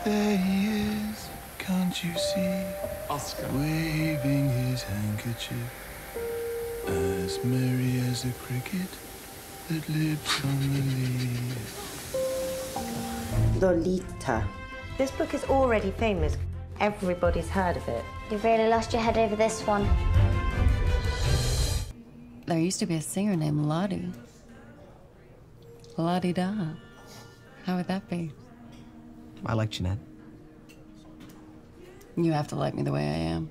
There he is, can't you see? Oscar. Waving his handkerchief, as merry as a cricket that lives on the leaf. Lolita. This book is already famous. Everybody's heard of it. You've really lost your head over this one. There used to be a singer named Lottie. La-di-da. How would that be? I like Jeanette. You have to like me the way I am.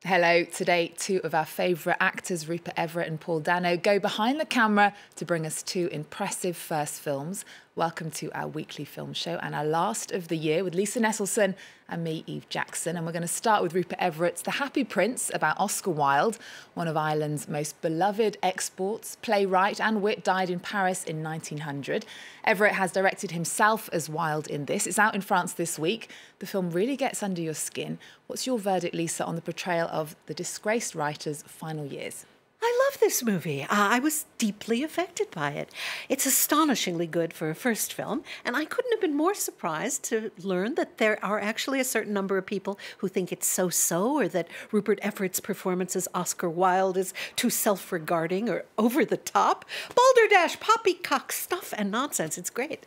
Hello, today two of our favourite actors, Rupert Everett and Paul Dano, go behind the camera to bring us two impressive first films. Welcome to our weekly film show and our last of the year with Lisa Nesselson and me, Eve Jackson. And we're going to start with Rupert Everett's The Happy Prince, about Oscar Wilde, one of Ireland's most beloved exports. Playwright and wit, died in Paris in 1900. Everett has directed himself as Wilde in this. It's out in France this week. The film really gets under your skin. What's your verdict, Lisa, on the portrayal of the disgraced writer's final years? I love this movie. I was deeply affected by it. It's astonishingly good for a first film, and I couldn't have been more surprised to learn that there are actually a certain number of people who think it's so-so, or that Rupert Everett's performance as Oscar Wilde is too self-regarding or over the top. Balderdash, poppycock stuff and nonsense. It's great.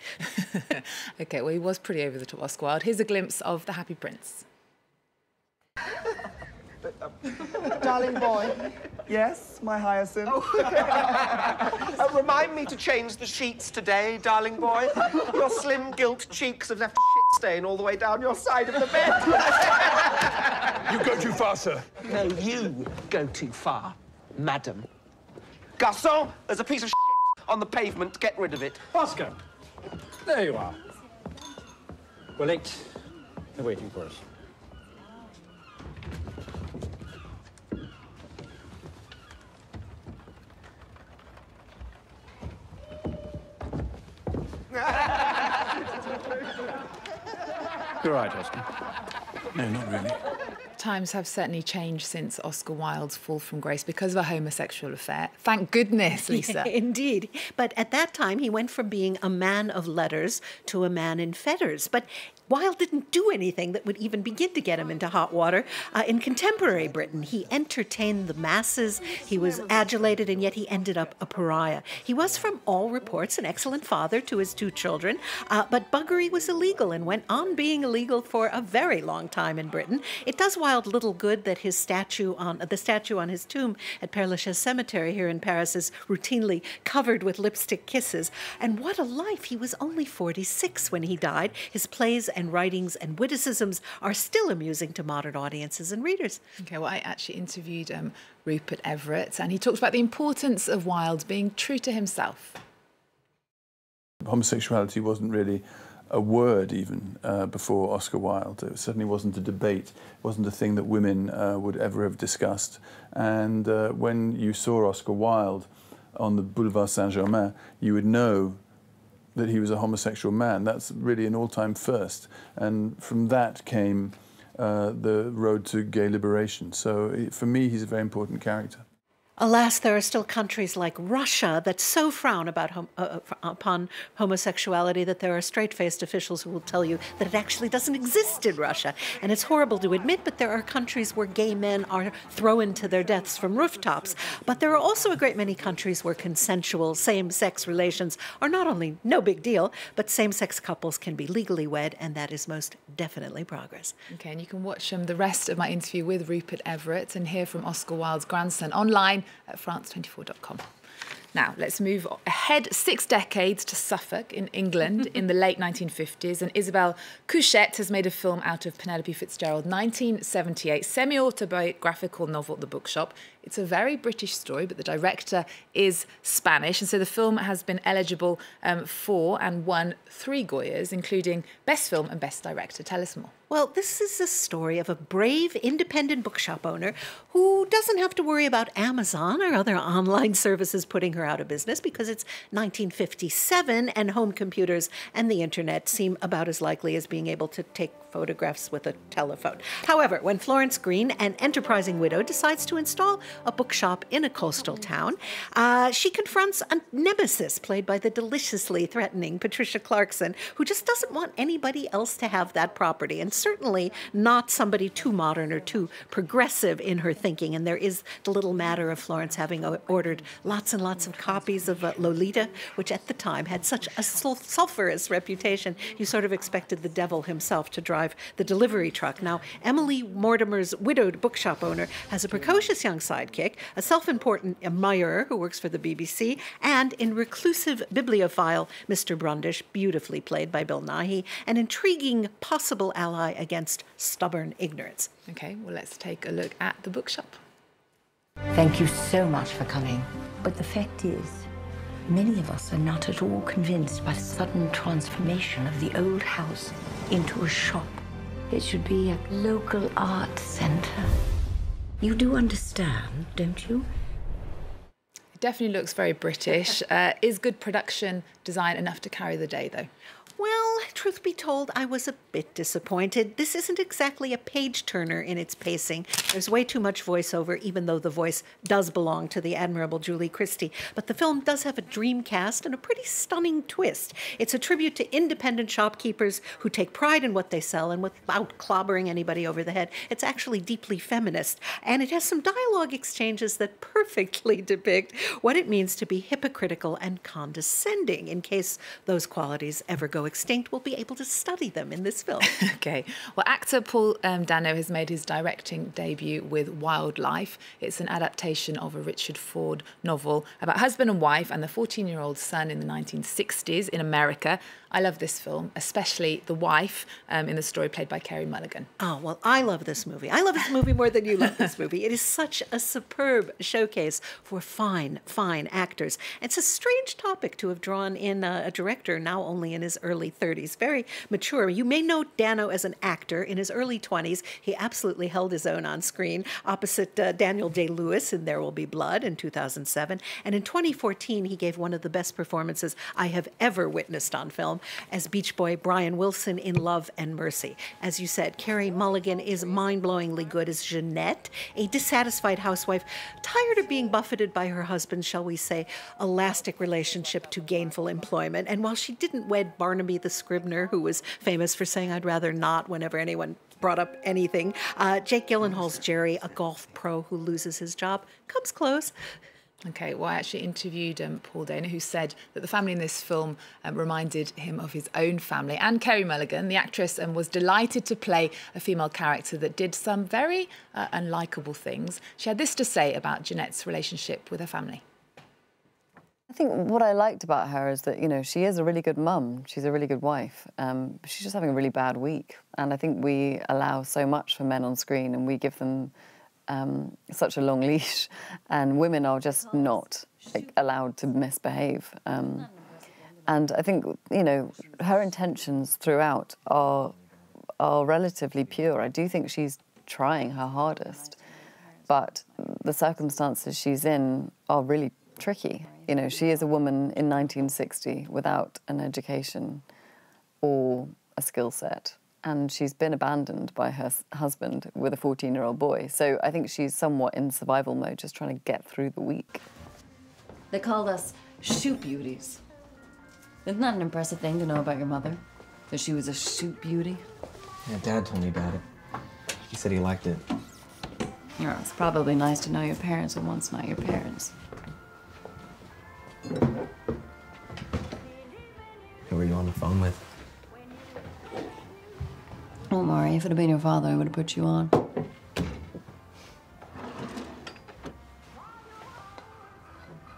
OK, well, he was pretty over the top, Oscar Wilde. Here's a glimpse of The Happy Prince. Darling boy. Yes, my hyacinth. Remind me to change the sheets today, darling boy. Your slim gilt cheeks have left a shit stain all the way down your side of the bed. You go too far, sir. No, you go too far, madam. Garçon, there's a piece of shit on the pavement. Get rid of it. Oscar. There you are. We're late. They're waiting for us. You're right, Oscar. No, not really. Times have certainly changed since Oscar Wilde's fall from grace because of a homosexual affair. Thank goodness, Lisa. Indeed. But at that time, he went from being a man of letters to a man in fetters. But Wilde didn't do anything that would even begin to get him into hot water. In contemporary Britain, he entertained the masses, he was adulated, and yet he ended up a pariah. He was, from all reports, an excellent father to his two children, but buggery was illegal and went on being illegal for a very long time in Britain. It does Wilde little good that his statue on his tomb at Père Lachaise Cemetery here in Paris is routinely covered with lipstick kisses. And what a life! He was only 46 when he died. His plays and writings and witticisms are still amusing to modern audiences and readers. OK, well, I actually interviewed Rupert Everett, and he talks about the importance of Wilde being true to himself. Homosexuality wasn't really a word even before Oscar Wilde. It certainly wasn't a debate. It wasn't a thing that women would ever have discussed. And when you saw Oscar Wilde on the Boulevard Saint-Germain, you would know that he was a homosexual man. That's really an all-time first. And from that came the road to gay liberation. So for me, he's a very important character. Alas, there are still countries like Russia that so frown upon homosexuality that there are straight-faced officials who will tell you that it actually doesn't exist in Russia. And it's horrible to admit, but there are countries where gay men are thrown to their deaths from rooftops. But there are also a great many countries where consensual same-sex relations are not only no big deal, but same-sex couples can be legally wed, and that is most definitely progress. OK, and you can watch the rest of my interview with Rupert Everett and hear from Oscar Wilde's grandson online at france24.com. Now, let's move ahead 6 decades to Suffolk in England in the late 1950s. And Isabelle Couchette has made a film out of Penelope Fitzgerald's 1978 semi-autobiographical novel, The Bookshop. It's a very British story, but the director is Spanish. And so the film has been eligible for and won 3 Goyas, including Best Film and Best Director. Tell us more. Well, this is a story of a brave, independent bookshop owner who doesn't have to worry about Amazon or other online services putting her her out of business because it's 1957 and home computers and the internet seem about as likely as being able to take photographs with a telephone. However, when Florence Green, an enterprising widow, decides to install a bookshop in a coastal town, she confronts a nemesis played by the deliciously threatening Patricia Clarkson, who just doesn't want anybody else to have that property, and certainly not somebody too modern or too progressive in her thinking. And there is the little matter of Florence having ordered lots and lots of copies of Lolita, which at the time had such a sulfurous reputation, you sort of expected the devil himself to drive the delivery truck. Now, Emily Mortimer's widowed bookshop owner has a precocious young sidekick, a self-important admirer who works for the BBC, and in reclusive bibliophile Mr. Brundish, beautifully played by Bill Nighy, an intriguing possible ally against stubborn ignorance. Okay, well, let's take a look at the bookshop. Thank you so much for coming. But the fact is, many of us are not at all convinced by the sudden transformation of the old house into a shop. It should be a local art center. You do understand, don't you? It definitely looks very British. Is good production design enough to carry the day, though? Well, truth be told, I was a bit disappointed. This isn't exactly a page-turner in its pacing. There's way too much voiceover, even though the voice does belong to the admirable Julie Christie. But the film does have a dream cast and a pretty stunning twist. It's a tribute to independent shopkeepers who take pride in what they sell and without clobbering anybody over the head. It's actually deeply feminist. And it has some dialogue exchanges that perfectly depict what it means to be hypocritical and condescending. In case those qualities ever go extinct, we'll be able to study them in this film. Okay. Well, actor Paul Dano has made his directing debut with Wildlife. It's an adaptation of a Richard Ford novel about husband and wife and the 14-year-old son in the 1960s in America. I love this film, especially the wife in the story played by Carey Mulligan. Oh, well, I love this movie. I love this movie more than you love this movie. It is such a superb showcase for fine, fine actors. It's a strange topic to have drawn in a director now only in his early 30s, very mature. You may know Dano as an actor. In his early 20s, he absolutely held his own on screen opposite Daniel Day-Lewis in There Will Be Blood in 2007. And in 2014, he gave one of the best performances I have ever witnessed on film as Beach Boy Brian Wilson in Love and Mercy. As you said, Carey Mulligan is mind-blowingly good as Jeanette, a dissatisfied housewife, tired of being buffeted by her husband's, shall we say, elastic relationship to gainful employment. And while she didn't wed Barnaby the Scribner, who was famous for saying, "I'd rather not," whenever anyone brought up anything, Jake Gyllenhaal's Jerry, a golf pro who loses his job, comes close. Okay, well, I actually interviewed Paul Dano, who said that the family in this film reminded him of his own family. And Carey Mulligan, the actress, was delighted to play a female character that did some very unlikable things. She had this to say about Jeanette's relationship with her family. I think what I liked about her is that, you know, she is a really good mum. She's a really good wife. She's just having a really bad week. And I think we allow so much for men on screen and we give them such a long leash, and women are just not allowed to misbehave. And I think, you know, her intentions throughout are relatively pure. I do think she's trying her hardest, but the circumstances she's in are really tricky. You know, she is a woman in 1960 without an education or a skill set. And she's been abandoned by her husband with a 14-year-old boy. So I think she's somewhat in survival mode, just trying to get through the week. They called us shoot beauties. Isn't that an impressive thing to know about your mother? That she was a shoot beauty? Yeah, Dad told me about it. He said he liked it. Yeah, it's probably nice to know your parents were once not your parents. Who were you on the phone with? Don't worry, if it had been your father, I would have put you on.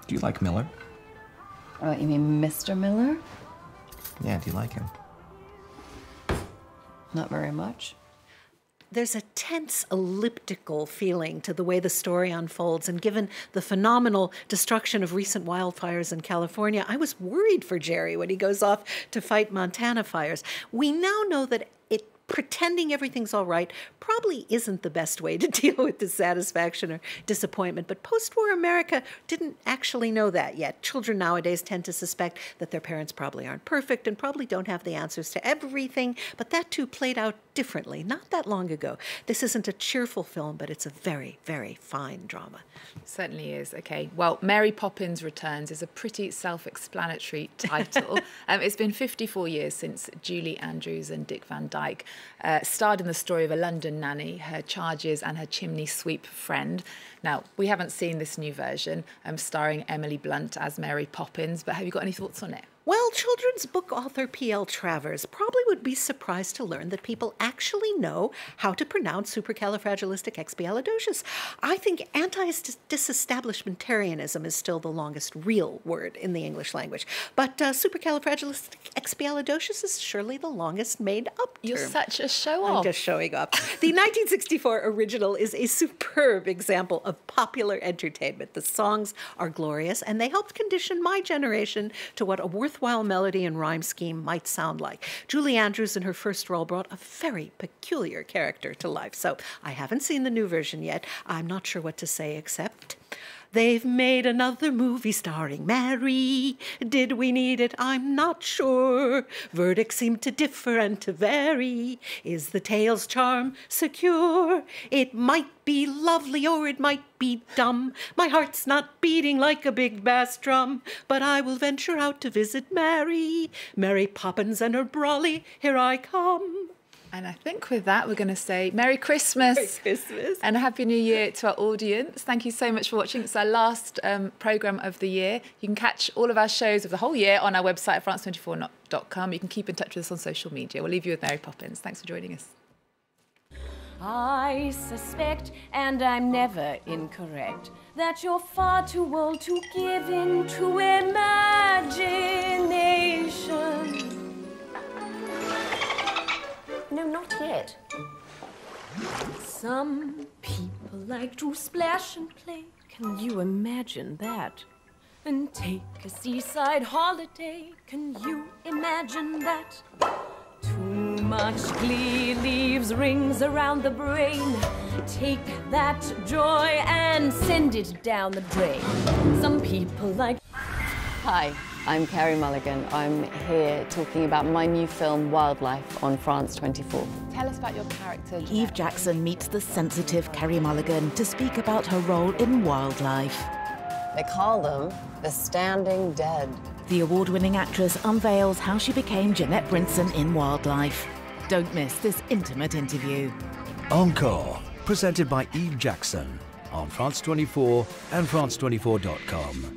Do you like Miller? Oh, you mean Mr. Miller? Yeah, do you like him? Not very much. There's a tense, elliptical feeling to the way the story unfolds, and given the phenomenal destruction of recent wildfires in California, I was worried for Jerry when he goes off to fight Montana fires. We now know that it pretending everything's all right probably isn't the best way to deal with dissatisfaction or disappointment. But post-war America didn't actually know that yet. Children nowadays tend to suspect that their parents probably aren't perfect and probably don't have the answers to everything. But that too played out differently not that long ago. This isn't a cheerful film, but it's a very, very fine drama. It certainly is. Okay, well, Mary Poppins Returns is a pretty self-explanatory title. It's been 54 years since Julie Andrews and Dick Van Dyke starred in the story of a London nanny, her charges and her chimney sweep friend. Now, we haven't seen this new version starring Emily Blunt as Mary Poppins, but have you got any thoughts on it? Well, children's book author P.L. Travers probably would be surprised to learn that people actually know how to pronounce supercalifragilisticexpialidocious. I think anti-disestablishmentarianism is still the longest real word in the English language, but supercalifragilisticexpialidocious is surely the longest made-up term. You're such a show-off. I'm just showing up. The 1964 original is a superb example of popular entertainment. The songs are glorious, and they helped condition my generation to what a worthwhile melody and rhyme scheme might sound like. Julie Andrews in her first role brought a very peculiar character to life. So I haven't seen the new version yet. I'm not sure what to say except they've made another movie starring Mary. Did we need it? I'm not sure. Verdicts seem to differ and to vary. Is the tale's charm secure? It might be lovely or it might be dumb. My heart's not beating like a big bass drum, but I will venture out to visit Mary. Mary Poppins and her brolly, here I come. And I think with that, we're going to say Merry Christmas. Merry Christmas. And a Happy New Year to our audience. Thank you so much for watching. It's our last programme of the year. You can catch all of our shows of the whole year on our website, france24.com. You can keep in touch with us on social media. We'll leave you with Mary Poppins. Thanks for joining us. I suspect, and I'm never incorrect, that you're far too old to give in to imagination. No, not yet. Some people like to splash and play. Can you imagine that? And take a seaside holiday. Can you imagine that? Too much glee leaves rings around the brain. Take that joy and send it down the drain. Some people like... Hi, I'm Carey Mulligan. I'm here talking about my new film, Wildlife, on France 24. Tell us about your character. Eve Jackson meets the sensitive Carey Mulligan to speak about her role in Wildlife. They call them the Standing Dead. The award-winning actress unveils how she became Jeanette Brinson in Wildlife. Don't miss this intimate interview. Encore, presented by Eve Jackson on France 24 and France24.com.